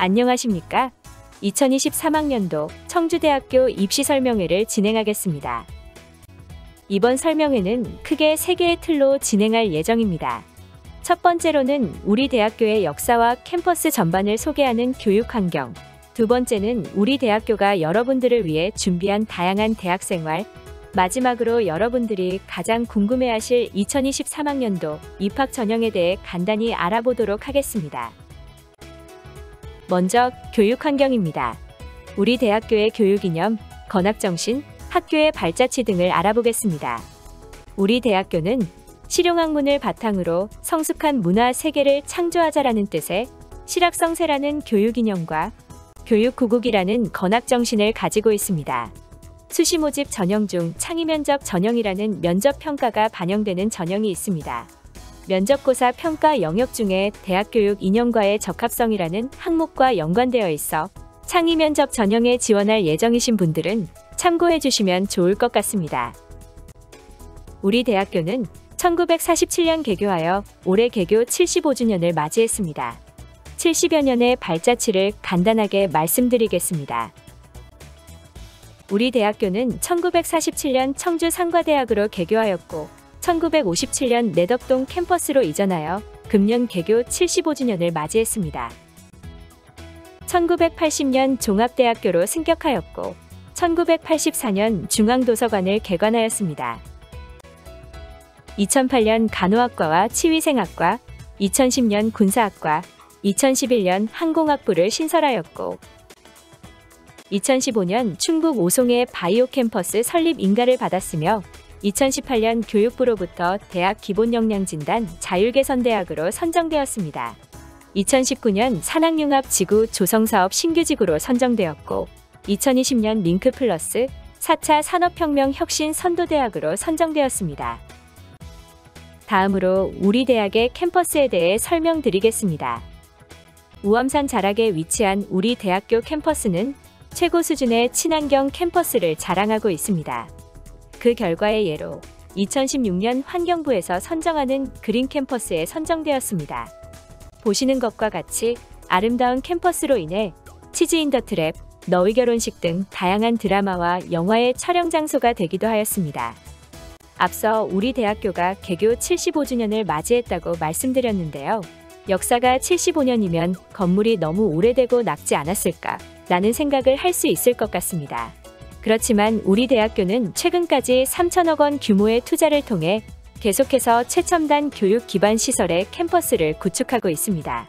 안녕하십니까? 2023학년도 청주대학교 입시 설명회를 진행하겠습니다. 이번 설명회는 크게 3개의 틀로 진행할 예정입니다. 첫 번째로는 우리 대학교의 역사와 캠퍼스 전반을 소개하는 교육 환경, 두 번째는 우리 대학교가 여러분들을 위해 준비한 다양한 대학생활, 마지막으로 여러분들이 가장 궁금해하실 2023학년도 입학 전형에 대해 간단히 알아보도록 하겠습니다. 먼저 교육 환경입니다. 우리 대학교의 교육 이념, 건학정신, 학교의 발자취 등을 알아보겠습니다. 우리 대학교는 실용학문을 바탕으로 성숙한 문화 세계를 창조하자라는 뜻의 실학성세라는 교육 이념과 교육구국이라는 건학정신을 가지고 있습니다. 수시 모집 전형 중 창의면접 전형이라는 면접평가가 반영되는 전형이 있습니다. 면접고사 평가 영역 중에 대학교육 이념과의 적합성이라는 항목과 연관되어 있어 창의면접 전형에 지원할 예정이신 분들은 참고해 주시면 좋을 것 같습니다. 우리 대학교는 1947년 개교하여 올해 개교 75주년을 맞이했습니다. 70여 년의 발자취를 간단하게 말씀드리겠습니다. 우리 대학교는 1947년 청주 상과대학으로 개교하였고 1957년 내덕동 캠퍼스로 이전하여 금년 개교 75주년을 맞이했습니다. 1980년 종합대학교로 승격하였고 1984년 중앙도서관을 개관하였습니다. 2008년 간호학과와 치위생학과, 2010년 군사학과, 2011년 항공학부를 신설하였고 2015년 충북 오송의 바이오 캠퍼스 설립 인가를 받았으며 2018년 교육부로부터 대학 기본역량진단 자율개선대학으로 선정되었습니다. 2019년 산학융합지구 조성사업 신규지구로 선정되었고 2020년 링크플러스 4차 산업혁명 혁신 선도대학으로 선정되었습니다. 다음으로 우리 대학의 캠퍼스에 대해 설명드리겠습니다. 우암산 자락에 위치한 우리 대학교 캠퍼스는 최고 수준의 친환경 캠퍼스를 자랑하고 있습니다. 그 결과의 예로 2016년 환경부에서 선정하는 그린 캠퍼스에 선정되었습니다. 보시는 것과 같이 아름다운 캠퍼스로 인해 치즈 인 더 트랩, 너의 결혼식 등 다양한 드라마와 영화의 촬영 장소가 되기도 하였습니다. 앞서 우리 대학교가 개교 75주년을 맞이했다고 말씀드렸는데요. 역사가 75년이면 건물이 너무 오래되고 낡지 않았을까 라는 생각을 할 수 있을 것 같습니다. 그렇지만 우리 대학교는 최근까지 3천억 원 규모의 투자를 통해 계속해서 최첨단 교육 기반 시설의 캠퍼스를 구축하고 있습니다.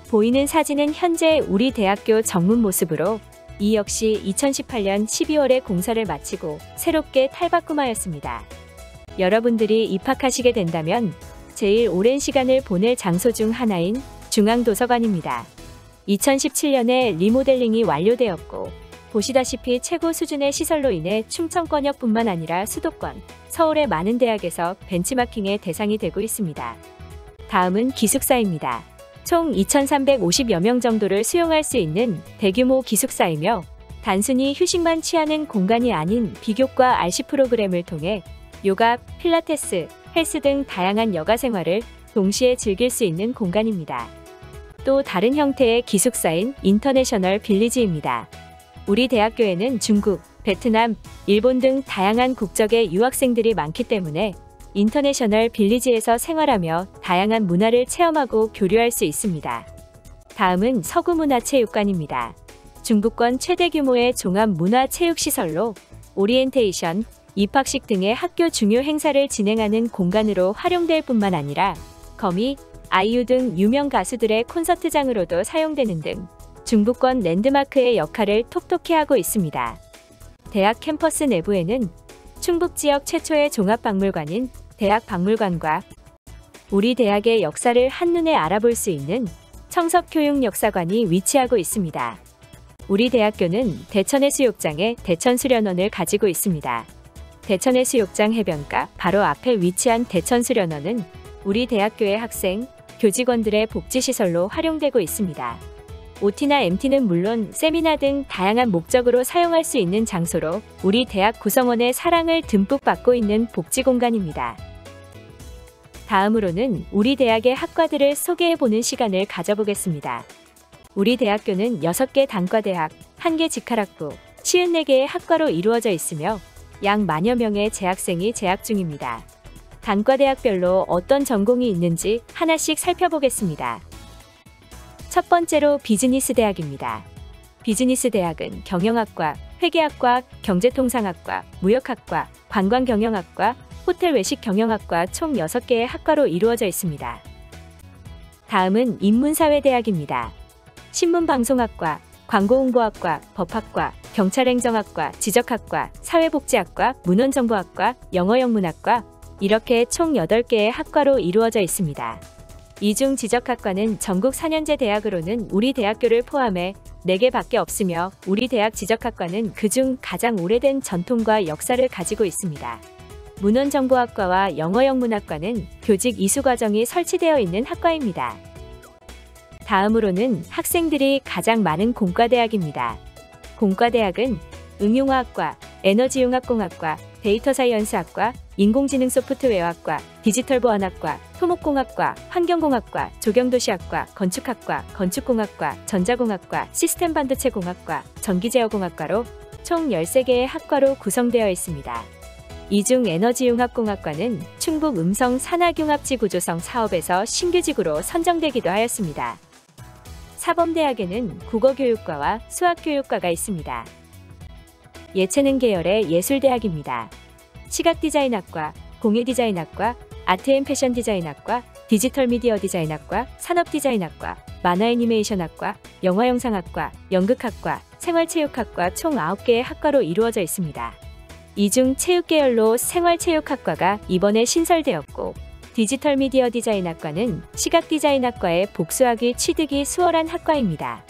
보이는 사진은 현재 우리 대학교 정문 모습으로 이 역시 2018년 12월에 공사를 마치고 새롭게 탈바꿈하였습니다. 여러분들이 입학하시게 된다면 제일 오랜 시간을 보낼 장소 중 하나인 중앙도서관입니다. 2017년에 리모델링이 완료되었고 보시다시피 최고 수준의 시설로 인해 충청권역뿐만 아니라 수도권, 서울의 많은 대학에서 벤치마킹의 대상이 되고 있습니다. 다음은 기숙사입니다. 총 2,350여 명 정도를 수용할 수 있는 대규모 기숙사이며 단순히 휴식만 취하는 공간이 아닌 비교과 RC 프로그램을 통해 요가, 필라테스, 헬스 등 다양한 여가 생활을 동시에 즐길 수 있는 공간입니다. 또 다른 형태의 기숙사인 인터내셔널 빌리지입니다. 우리 대학교에는 중국, 베트남, 일본 등 다양한 국적의 유학생들이 많기 때문에 인터내셔널 빌리지에서 생활하며 다양한 문화를 체험하고 교류할 수 있습니다. 다음은 서구문화체육관입니다. 중부권 최대 규모의 종합문화체육시설로 오리엔테이션, 입학식 등의 학교 중요 행사를 진행하는 공간으로 활용될 뿐만 아니라 거미, 아이유 등 유명 가수들의 콘서트장으로도 사용되는 등 중부권 랜드마크의 역할을 톡톡히 하고 있습니다. 대학 캠퍼스 내부에는 충북 지역 최초의 종합박물관인 대학박물관과 우리 대학의 역사를 한눈에 알아볼 수 있는 청석교육역사관이 위치하고 있습니다. 우리 대학교는 대천해수욕장에 대천수련원을 가지고 있습니다. 대천해수욕장 해변가 바로 앞에 위치한 대천수련원은 우리 대학교의 학생, 교직원들의 복지시설로 활용되고 있습니다. OT나 MT는 물론 세미나 등 다양한 목적으로 사용할 수 있는 장소로 우리 대학 구성원의 사랑을 듬뿍 받고 있는 복지공간입니다. 다음으로는 우리 대학의 학과들을 소개해보는 시간을 가져보겠습니다. 우리 대학교는 6개 단과대학, 1개 직할학부, 54개의 학과로 이루어져 있으며 약 만여 명의 재학생이 재학 중입니다. 단과대학별로 어떤 전공이 있는지 하나씩 살펴보겠습니다. 첫 번째로 비즈니스 대학입니다. 비즈니스 대학은 경영학과, 회계학과, 경제통상학과, 무역학과, 관광경영학과, 호텔 외식 경영학과 총 6개의 학과로 이루어져 있습니다. 다음은 인문사회대학입니다. 신문방송학과, 광고홍보학과, 법학과, 경찰행정학과, 지적학과, 사회복지학과, 문헌정보학과, 영어영문학과 이렇게 총 8개의 학과로 이루어져 있습니다. 이 중 지적학과는 전국 4년제 대학으로는 우리 대학교를 포함해 4개밖에 없으며 우리 대학 지적학과는 그중 가장 오래된 전통과 역사를 가지고 있습니다. 문헌정보학과와 영어영문학과는 교직 이수 과정이 설치되어 있는 학과입니다. 다음으로는 학생들이 가장 많은 공과대학입니다. 공과대학은 응용화학과, 에너지융합공학과, 데이터사이언스학과, 인공지능 소프트웨어학과, 디지털보안학과, 토목공학과, 환경공학과, 조경도시학과, 건축학과, 건축공학과, 전자공학과, 시스템반도체공학과, 전기제어공학과로 총 13개의 학과로 구성되어 있습니다. 이 중 에너지융합공학과는 충북 음성 산하융합지 구조성 사업에서 신규직으로 선정되기도 하였습니다. 사범대학에는 국어교육과와 수학교육과가 있습니다. 예체능 계열의 예술대학입니다. 시각디자인학과, 공예디자인학과, 아트앤패션디자인학과, 디지털미디어 디자인학과, 산업디자인학과, 만화애니메이션학과, 영화영상학과, 연극학과, 생활체육학과 총 9개의 학과로 이루어져 있습니다. 이 중 체육계열로 생활체육학과가 이번에 신설되었고 디지털미디어 디자인학과는 시각디자인학과의 복수하기 취득이 수월한 학과입니다.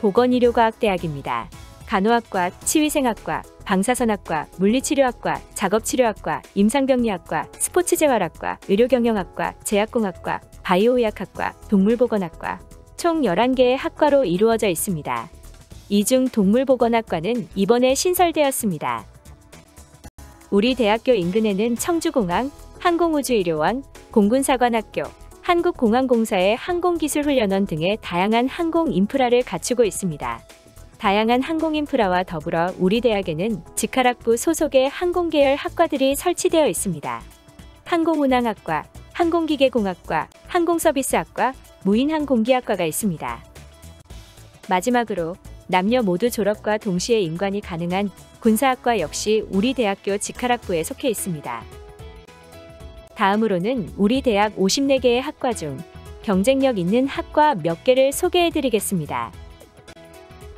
보건의료과학대학입니다. 간호학과, 치위생학과, 방사선학과, 물리치료학과, 작업치료학과, 임상병리학과, 스포츠재활학과, 의료경영학과, 제약공학과, 바이오의학학과, 동물보건학과 총 11개의 학과로 이루어져 있습니다. 이 중 동물보건학과는 이번에 신설되었습니다. 우리 대학교 인근에는 청주공항, 항공우주의료원, 공군사관학교, 한국공항공사의 항공기술훈련원 등의 다양한 항공 인프라를 갖추고 있습니다. 다양한 항공 인프라와 더불어 우리 대학에는 직할학부 소속의 항공계열 학과들이 설치되어 있습니다. 항공운항학과, 항공기계공학과, 항공서비스학과, 무인항공기학과가 있습니다. 마지막으로 남녀 모두 졸업과 동시에 임관이 가능한 군사학과 역시 우리 대학교 직할학부에 속해 있습니다. 다음으로는 우리 대학 54개의 학과 중 경쟁력 있는 학과 몇 개를 소개해 드리겠습니다.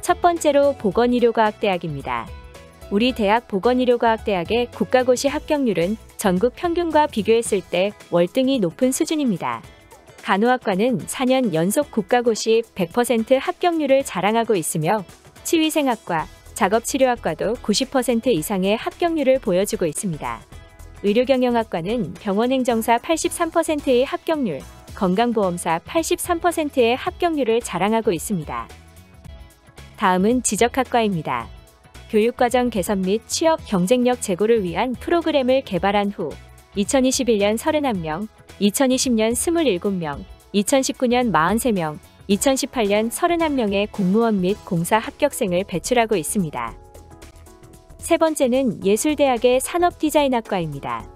첫 번째로 보건의료과학대학입니다. 우리 대학 보건의료과학대학의 국가고시 합격률은 전국 평균과 비교했을 때 월등히 높은 수준입니다. 간호학과는 4년 연속 국가고시 100% 합격률을 자랑하고 있으며 치위생학과, 작업치료학과도 90% 이상의 합격률을 보여주고 있습니다. 의료경영학과는 병원행정사 83%의 합격률, 건강보험사 83%의 합격률을 자랑하고 있습니다. 다음은 지적학과입니다. 교육과정 개선 및 취업 경쟁력 제고를 위한 프로그램을 개발한 후 2021년 31명, 2020년 27명, 2019년 43명, 2018년 31명의 공무원 및 공사 합격생을 배출하고 있습니다. 세 번째는 예술대학의 산업디자인학과입니다.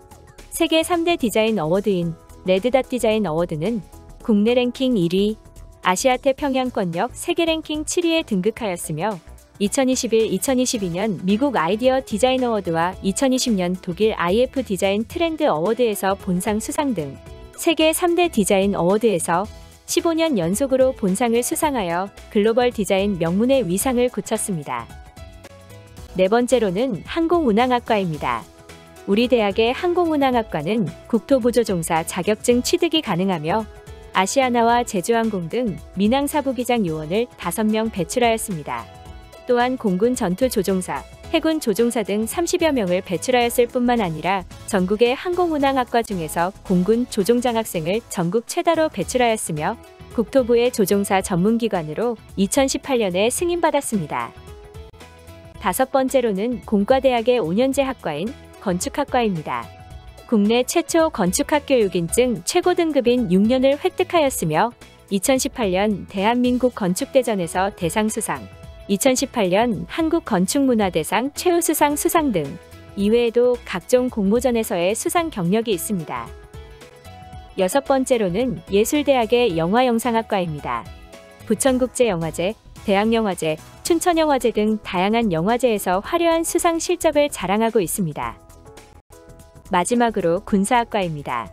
세계 3대 디자인 어워드인 레드닷 디자인 어워드는 국내 랭킹 1위, 아시아 태평양권역 세계 랭킹 7위에 등극하였으며 2021-2022년 미국 아이디어 디자인 어워드와 2020년 독일 IF 디자인 트렌드 어워드에서 본상 수상 등 세계 3대 디자인 어워드에서 15년 연속으로 본상을 수상하여 글로벌 디자인 명문의 위상을 굳혔습니다. 네 번째로는 항공운항학과입니다. 우리 대학의 항공운항학과는 국토부조종사 자격증 취득이 가능하며 아시아나와 제주항공 등 민항사부기장 요원을 5명 배출하였습니다. 또한 공군 전투조종사, 해군 조종사 등 30여 명을 배출하였을 뿐만 아니라 전국의 항공운항학과 중에서 공군 조종장학생을 전국 최다로 배출하였으며 국토부의 조종사 전문기관으로 2018년에 승인받았습니다. 다섯 번째로는 공과대학의 5년제 학과인 건축학과입니다. 국내 최초 건축학교 6인증 최고 등급인 6년을 획득하였으며 2018년 대한민국 건축대전에서 대상 수상, 2018년 한국건축문화대상 최우수상 수상 등 이외에도 각종 공모전에서의 수상 경력이 있습니다. 여섯 번째로는 예술대학의 영화영상학과입니다. 부천국제영화제, 대학영화제, 춘천영화제 등 다양한 영화제에서 화려한 수상 실적을 자랑하고 있습니다. 마지막으로 군사학과입니다.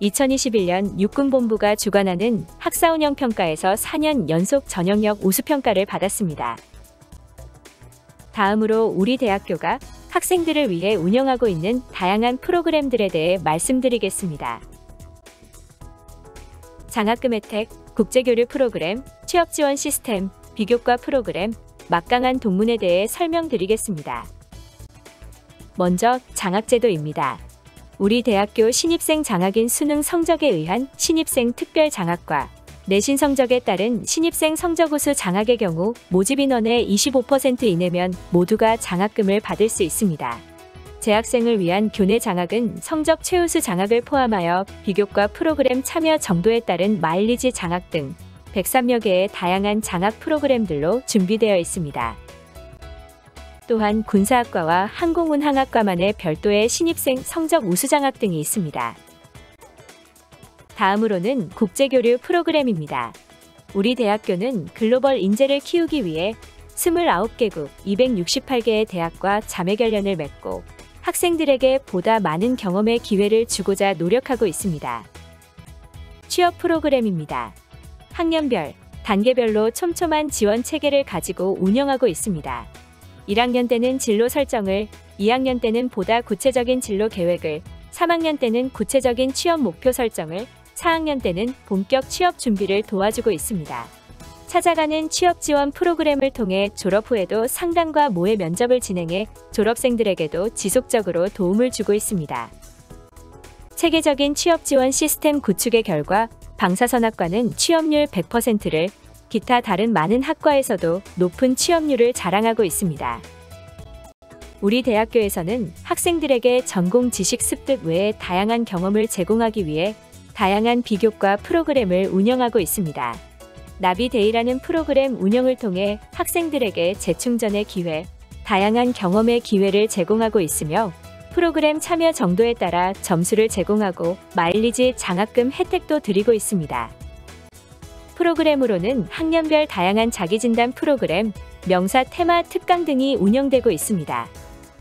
2021년 육군본부가 주관하는 학사운영평가에서 4년 연속 전형력 우수평가를 받았습니다. 다음으로 우리 대학교가 학생들을 위해 운영하고 있는 다양한 프로그램들에 대해 말씀드리겠습니다. 장학금 혜택, 국제교류 프로그램, 취업지원 시스템, 비교과 프로그램, 막강한 동문에 대해 설명드리겠습니다. 먼저 장학제도입니다. 우리 대학교 신입생 장학인 수능 성적에 의한 신입생 특별 장학과 내신 성적에 따른 신입생 성적 우수 장학의 경우 모집 인원의 25% 이내면 모두가 장학금을 받을 수 있습니다. 재학생을 위한 교내 장학은 성적 최우수 장학을 포함하여 비교과 프로그램 참여 정도에 따른 마일리지 장학 등 103여 개의 다양한 장학 프로그램들로 준비되어 있습니다. 또한 군사학과와 항공운항학과만의 별도의 신입생 성적 우수 장학 등이 있습니다. 다음으로는 국제교류 프로그램입니다. 우리 대학교는 글로벌 인재를 키우기 위해 29개국 268개의 대학과 자매결연을 맺고 학생들에게 보다 많은 경험의 기회를 주고자 노력하고 있습니다. 취업 프로그램입니다. 학년별, 단계별로 촘촘한 지원 체계를 가지고 운영하고 있습니다. 1학년 때는 진로 설정을, 2학년 때는 보다 구체적인 진로 계획을, 3학년 때는 구체적인 취업 목표 설정을, 4학년 때는 본격 취업 준비를 도와주고 있습니다. 찾아가는 취업 지원 프로그램을 통해 졸업 후에도 상담과 모의 면접을 진행해 졸업생들에게도 지속적으로 도움을 주고 있습니다. 체계적인 취업 지원 시스템 구축의 결과 방사선학과는 취업률 100%를, 기타 다른 많은 학과에서도 높은 취업률을 자랑하고 있습니다. 우리 대학교에서는 학생들에게 전공 지식 습득 외에 다양한 경험을 제공하기 위해 다양한 비교과 프로그램을 운영하고 있습니다. 나비데이라는 프로그램 운영을 통해 학생들에게 재충전의 기회, 다양한 경험의 기회를 제공하고 있으며 프로그램 참여 정도에 따라 점수를 제공하고 마일리지 장학금 혜택도 드리고 있습니다. 프로그램으로는 학년별 다양한 자기진단 프로그램, 명사 테마 특강 등이 운영되고 있습니다.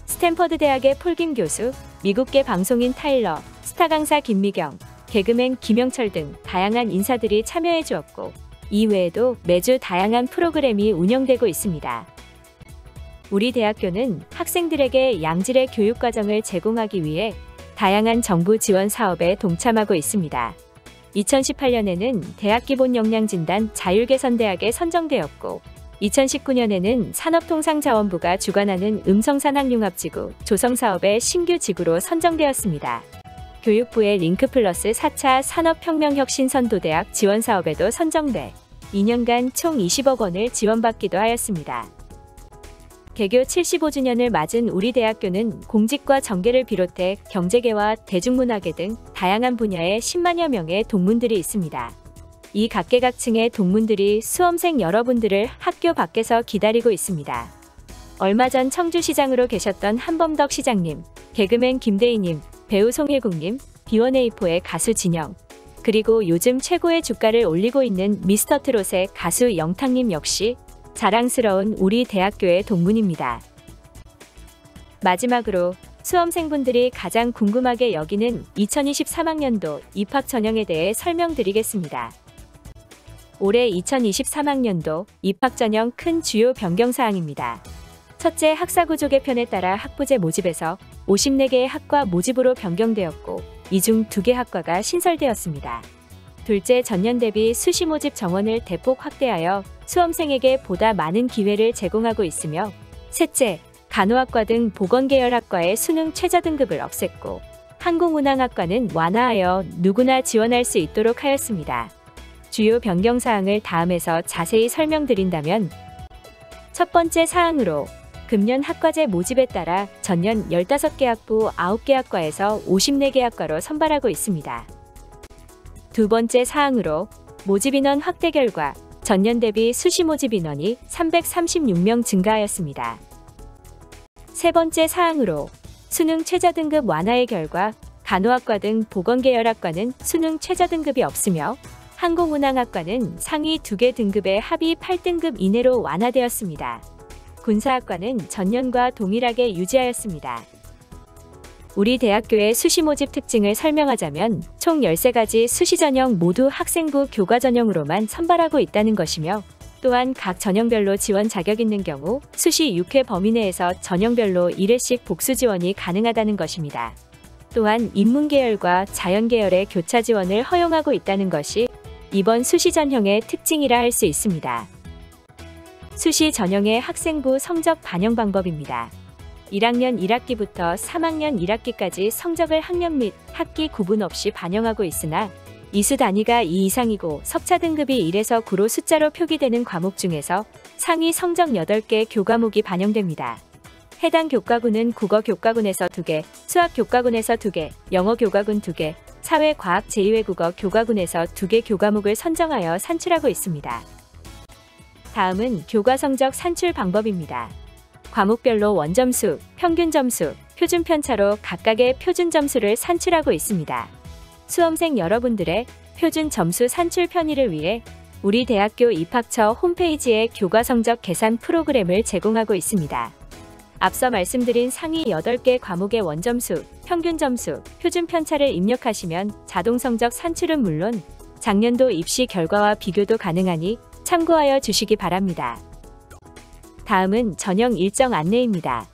스탠퍼드 대학의 폴김 교수, 미국계 방송인 타일러, 스타 강사 김미경, 개그맨 김영철 등 다양한 인사들이 참여해 주었고 이외에도 매주 다양한 프로그램이 운영되고 있습니다. 우리 대학교는 학생들에게 양질의 교육과정을 제공하기 위해 다양한 정부 지원 사업에 동참하고 있습니다. 2018년에는 대학기본역량진단 자율개선대학에 선정되었고 2019년에는 산업통상자원부가 주관하는 음성산학융합지구 조성사업의 신규 지구로 선정되었습니다. 교육부의 링크플러스 4차 산업혁명혁신선도대학 지원사업에도 선정돼 2년간 총 20억 원을 지원받기도 하였습니다. 개교 75주년을 맞은 우리 대학교는 공직과 정계를 비롯해 경제계와 대중문화계 등 다양한 분야의 10만여 명의 동문들이 있습니다. 이 각계각층의 동문들이 수험생 여러분들을 학교 밖에서 기다리고 있습니다. 얼마 전 청주시장으로 계셨던 한범덕 시장님, 개그맨 김대희님, 배우 송혜국님, B1A4의 가수 진영, 그리고 요즘 최고의 주가를 올리고 있는 미스터트롯의 가수 영탁님 역시 자랑스러운 우리 대학교의 동문입니다. 마지막으로 수험생분들이 가장 궁금하게 여기는 2023학년도 입학 전형에 대해 설명드리겠습니다. 올해 2023학년도 입학 전형 큰 주요 변경사항입니다. 첫째, 학사구조 개편에 따라 학부제 모집에서 54개의 학과 모집으로 변경되었고 이 중 2개 학과가 신설되었습니다. 둘째, 전년 대비 수시 모집 정원을 대폭 확대하여 수험생에게 보다 많은 기회를 제공하고 있으며 셋째, 간호학과 등 보건계열학과의 수능 최저 등급을 없앴고 항공운항학과는 완화하여 누구나 지원할 수 있도록 하였습니다. 주요 변경사항을 다음에서 자세히 설명드린다면 첫 번째 사항으로 금년 학과제 모집에 따라 전년 15개 학부 9개 학과에서 54개 학과로 선발하고 있습니다. 두 번째 사항으로 모집 인원 확대 결과 전년 대비 수시 모집 인원이 336명 증가하였습니다. 세 번째 사항으로 수능 최저등급 완화의 결과 간호학과 등 보건계열학과는 수능 최저등급이 없으며 항공운항학과는 상위 2개 등급의 합의 8등급 이내로 완화되었습니다. 군사학과는 전년과 동일하게 유지하였습니다. 우리 대학교의 수시 모집 특징을 설명하자면 총 13가지 수시 전형 모두 학생부 교과 전형으로만 선발하고 있다는 것이며 또한 각 전형별로 지원 자격 있는 경우 수시 6회 범위 내에서 전형별로 1회씩 복수 지원이 가능하다는 것입니다. 또한 인문계열과 자연계열의 교차 지원을 허용하고 있다는 것이 이번 수시 전형의 특징이라 할 수 있습니다. 수시 전형의 학생부 성적 반영 방법입니다. 1학년 1학기부터 3학년 1학기까지 성적을 학년 및 학기 구분 없이 반영하고 있으나 이수 단위가 2 이상이고 석차 등급이 1에서 9로 숫자로 표기되는 과목 중에서 상위 성적 8개 교과목이 반영됩니다. 해당 교과군은 국어 교과군에서 2개, 수학 교과군에서 2개, 영어 교과군 2개, 사회, 과학, 제2외국어 교과군에서 2개 교과목을 선정하여 산출하고 있습니다. 다음은 교과 성적 산출 방법입니다. 과목별로 원점수, 평균점수, 표준 편차로 각각의 표준 점수를 산출하고 있습니다. 수험생 여러분들의 표준 점수 산출 편의를 위해 우리 대학교 입학처 홈페이지에 교과 성적 계산 프로그램을 제공하고 있습니다. 앞서 말씀드린 상위 8개 과목의 원점수, 평균점수, 표준 편차를 입력하시면 자동 성적 산출은 물론 작년도 입시 결과와 비교도 가능하니 참고하여 주시기 바랍니다. 다음은 전형 일정 안내입니다.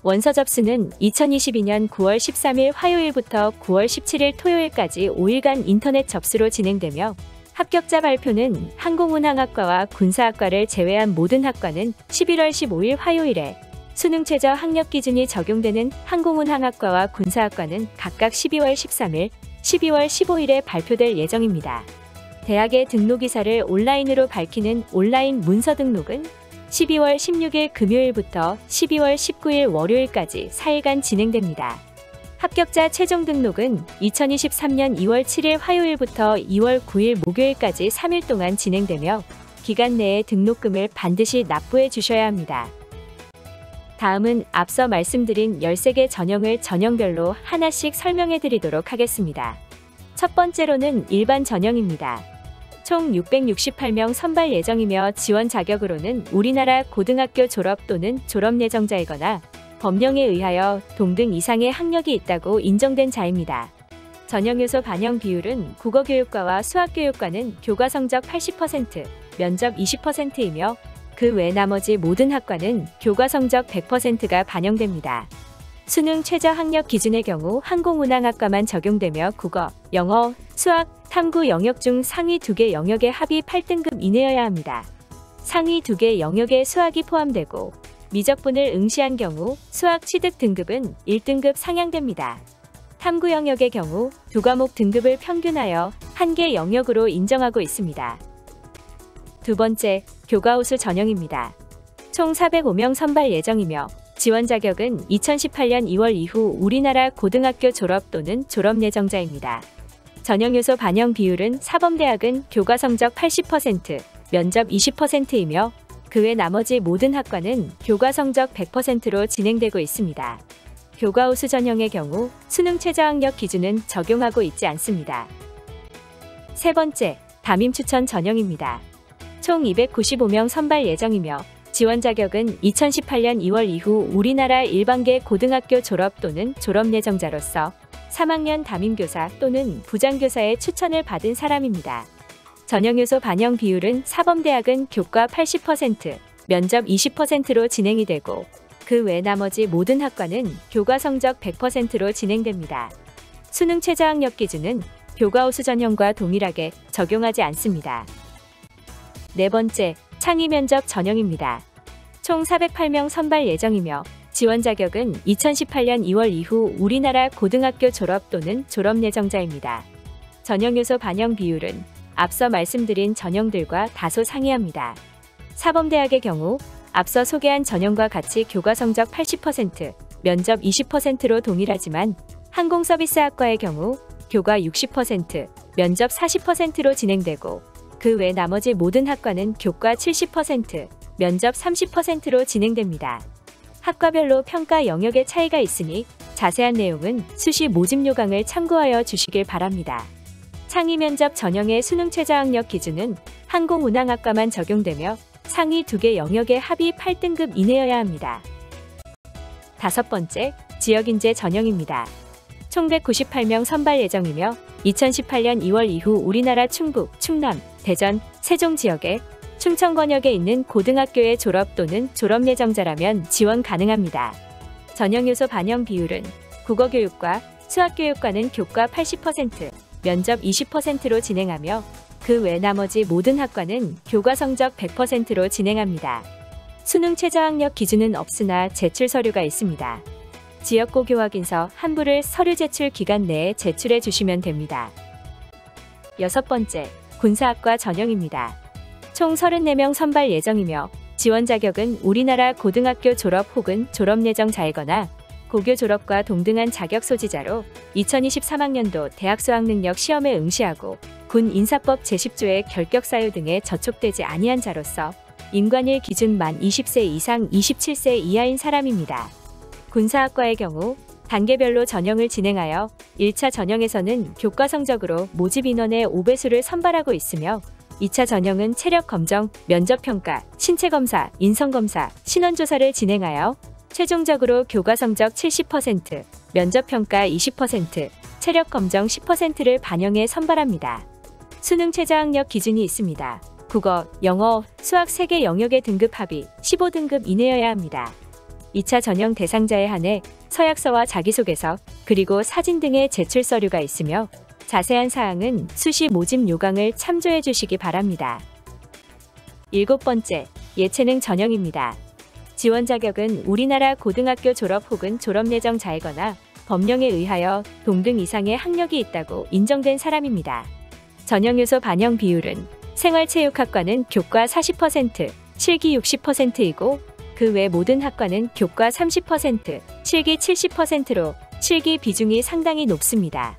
원서 접수는 2022년 9월 13일 화요일부터 9월 17일 토요일까지 5일간 인터넷 접수로 진행되며 합격자 발표는 항공운항학과와 군사학과를 제외한 모든 학과는 11월 15일 화요일에, 수능 최저 학력 기준이 적용되는 항공운항학과와 군사학과는 각각 12월 13일, 12월 15일에 발표될 예정입니다. 대학의 등록이사를 온라인으로 밝히는 온라인 문서 등록은 12월 16일 금요일부터 12월 19일 월요일까지 4일간 진행됩니다. 합격자 최종 등록은 2023년 2월 7일 화요일부터 2월 9일 목요일까지 3일 동안 진행되며 기간 내에 등록금을 반드시 납부해 주셔야 합니다. 다음은 앞서 말씀드린 13개 전형을 전형별로 하나씩 설명해 드리도록 하겠습니다. 첫 번째로는 일반 전형입니다. 총 668명 선발 예정이며 지원 자격으로는 우리나라 고등학교 졸업 또는 졸업 예정자이거나 법령에 의하여 동등 이상의 학력이 있다고 인정된 자입니다. 전형 요소 반영 비율은 국어교육과와 수학교육과는 교과 성적 80%, 면접 20%이며 그 외 나머지 모든 학과는 교과 성적 100%가 반영됩니다. 수능 최저 학력 기준의 경우 항공운항학과만 적용되며 국어, 영어, 수학, 탐구 영역 중 상위 2개 영역의 합의 8등급 이내여야 합니다. 상위 2개 영역에 수학이 포함되고 미적분을 응시한 경우 수학 취득 등급은 1등급 상향됩니다. 탐구 영역의 경우 2과목 등급을 평균하여 1개 영역으로 인정하고 있습니다. 두 번째, 교과우수 전형입니다. 총 405명 선발 예정이며 지원 자격은 2018년 2월 이후 우리나라 고등학교 졸업 또는 졸업 예정자입니다. 전형 요소 반영 비율은 사범대학은 교과 성적 80%, 면접 20%이며 그 외 나머지 모든 학과는 교과 성적 100%로 진행되고 있습니다. 교과 우수 전형의 경우 수능 최저 학력 기준은 적용하고 있지 않습니다. 세 번째, 담임 추천 전형입니다. 총 295명 선발 예정이며 지원 자격은 2018년 2월 이후 우리나라 일반계 고등학교 졸업 또는 졸업 예정자로서 3학년 담임교사 또는 부장교사의 추천을 받은 사람입니다. 전형 요소 반영 비율은 사범대학은 교과 80%, 면접 20%로 진행이 되고 그 외 나머지 모든 학과는 교과 성적 100%로 진행됩니다. 수능 최저 학력 기준은 교과 우수 전형과 동일하게 적용하지 않습니다. 네 번째, 창의 면접 전형입니다. 총 408명 선발 예정이며 지원 자격은 2018년 2월 이후 우리나라 고등학교 졸업 또는 졸업 예정자입니다. 전형 요소 반영 비율은 앞서 말씀드린 전형들과 다소 상이합니다. 사범대학의 경우 앞서 소개한 전형과 같이 교과 성적 80%, 면접 20%로 동일하지만 항공서비스학과의 경우 교과 60%, 면접 40%로 진행되고 그 외 나머지 모든 학과는 교과 70%, 면접 30%로 진행됩니다. 학과별로 평가 영역의 차이가 있으니 자세한 내용은 수시 모집 요강을 참고하여 주시길 바랍니다. 상위 면접 전형의 수능 최저학력 기준은 항공운항학과만 적용되며 상위 2개 영역의 합이 8등급 이내여야 합니다. 다섯 번째, 지역인재 전형입니다. 총 198명 선발 예정이며 2018년 2월 이후 우리나라 충북, 충남, 대전, 세종 지역에 충청권역에 있는 고등학교의 졸업 또는 졸업 예정자라면 지원 가능합니다. 전형 요소 반영 비율은 국어교육과 수학교육과는 교과 80%, 면접 20%로 진행하며 그 외 나머지 모든 학과는 교과 성적 100%로 진행합니다. 수능 최저학력 기준은 없으나 제출 서류가 있습니다. 지역고교 확인서 한 부를 서류 제출 기간 내에 제출해 주시면 됩니다. 여섯 번째, 군사학과 전형입니다. 총 34명 선발 예정이며 지원 자격은 우리나라 고등학교 졸업 혹은 졸업 예정자이거나 고교 졸업과 동등한 자격 소지자로 2023학년도 대학 수학능력 시험에 응시하고 군 인사법 제10조의 결격 사유 등에 저촉되지 아니한 자로서 임관일 기준 만 20세 이상 27세 이하인 사람입니다. 군사학과의 경우 단계별로 전형을 진행하여 1차 전형에서는 교과 성적으로 모집 인원의 5배수를 선발하고 있으며 2차 전형은 체력 검정, 면접 평가, 신체 검사, 인성 검사, 신원 조사를 진행하여 최종적으로 교과 성적 70%, 면접 평가 20%, 체력 검정 10%를 반영해 선발합니다. 수능 최저학력 기준이 있습니다. 국어, 영어, 수학 3개 영역의 등급 합이 15등급 이내여야 합니다. 2차 전형 대상자에 한해 서약서와 자기소개서, 그리고 사진 등의 제출 서류가 있으며 자세한 사항은 수시 모집 요강을 참조해 주시기 바랍니다. 일곱 번째, 예체능 전형입니다. 지원 자격은 우리나라 고등학교 졸업 혹은 졸업 예정자이거나 법령에 의하여 동등 이상의 학력이 있다고 인정된 사람입니다. 전형 요소 반영 비율은 생활체육학과는 교과 40%, 실기 60%이고 그 외 모든 학과는 교과 30%, 실기 70%로 실기 비중이 상당히 높습니다.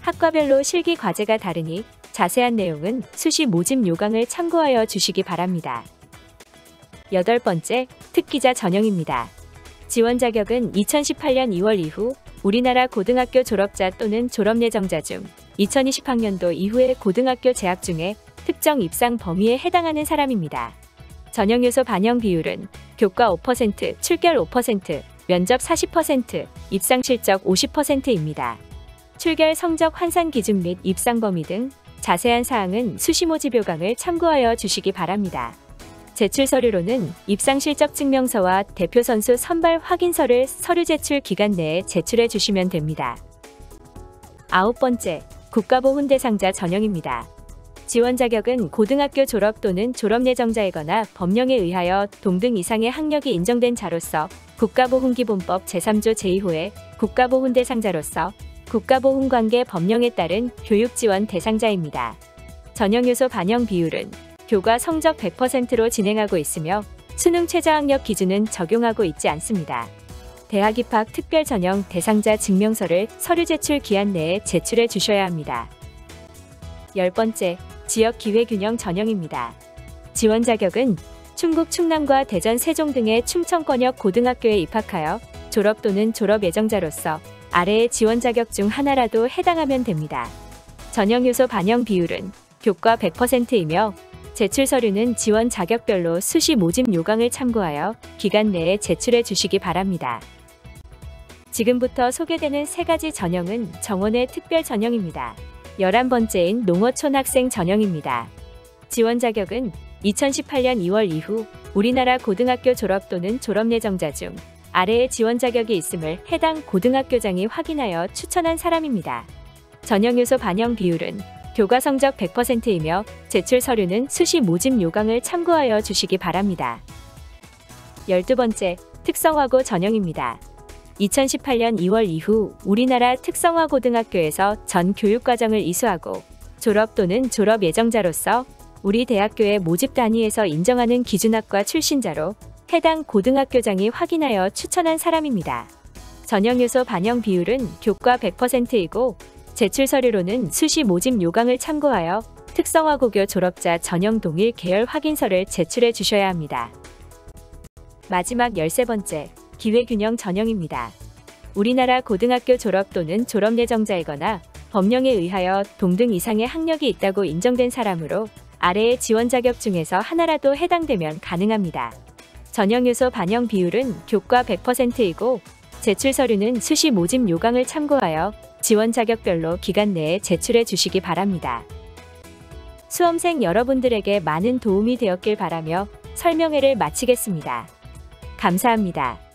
학과별로 실기 과제가 다르니 자세한 내용은 수시 모집 요강을 참고하여 주시기 바랍니다. 여덟 번째, 특기자 전형입니다. 지원 자격은 2018년 2월 이후 우리나라 고등학교 졸업자 또는 졸업 예정자 중 2020학년도 이후에 고등학교 재학 중에 특정 입상 범위에 해당하는 사람입니다. 전형 요소 반영 비율은 교과 5%, 출결 5%, 면접 40%, 입상 실적 50%입니다. 출결 성적 환산 기준 및 입상 범위 등 자세한 사항은 수시 모집 요강을 참고하여 주시기 바랍니다. 제출 서류로는 입상 실적 증명서와 대표 선수 선발 확인서를 서류 제출 기간 내에 제출해 주시면 됩니다. 아홉 번째, 국가보훈 대상자 전형입니다. 지원 자격은 고등학교 졸업 또는 졸업 예정자이거나 법령에 의하여 동등 이상의 학력이 인정된 자로서 국가보훈기본법 제3조 제2호의 국가보훈 대상자로서 국가보훈관계 법령에 따른 교육지원 대상자입니다. 전형 요소 반영 비율은 교과 성적 100%로 진행하고 있으며 수능 최저학력 기준은 적용하고 있지 않습니다. 대학 입학 특별 전형 대상자 증명서를 서류 제출 기한 내에 제출해 주셔야 합니다. 열 번째, 지역 기회균형 전형입니다. 지원 자격은 충북 충남과 대전 세종 등의 충청권역 고등학교에 입학하여 졸업 또는 졸업 예정자로서 아래의 지원 자격 중 하나라도 해당하면 됩니다. 전형 요소 반영 비율은 교과 100%이며 제출 서류는 지원 자격별로 수시 모집 요강을 참고하여 기간 내에 제출해 주시기 바랍니다. 지금부터 소개되는 세 가지 전형은 정원의 특별 전형입니다. 11번째인 농어촌 학생 전형입니다. 지원 자격은 2018년 2월 이후 우리나라 고등학교 졸업 또는 졸업 예정자 중 아래의 지원 자격이 있음을 해당 고등학교장이 확인하여 추천한 사람입니다. 전형 요소 반영 비율은 교과 성적 100%이며 제출 서류는 수시 모집 요강을 참고하여 주시기 바랍니다. 12번째, 특성화고 전형입니다. 2018년 2월 이후 우리나라 특성화고등학교에서 전 교육과정을 이수하고 졸업 또는 졸업 예정자로서 우리 대학교의 모집 단위에서 인정하는 기준학과 출신자로 해당 고등학교장이 확인하여 추천한 사람입니다. 전형 요소 반영 비율은 교과 100%이고 제출 서류로는 수시 모집 요강을 참고하여 특성화고교 졸업자 전형 동일 계열 확인서를 제출해 주셔야 합니다. 마지막 13번째, 기회균형 전형입니다. 우리나라 고등학교 졸업 또는 졸업 예정자이거나 법령에 의하여 동등 이상의 학력이 있다고 인정된 사람으로 아래의 지원 자격 중에서 하나라도 해당되면 가능합니다. 전형 요소 반영 비율은 교과 100%이고 제출 서류는 수시 모집 요강을 참고하여 지원 자격별로 기간 내에 제출해 주시기 바랍니다. 수험생 여러분들에게 많은 도움이 되었길 바라며 설명회를 마치겠습니다. 감사합니다.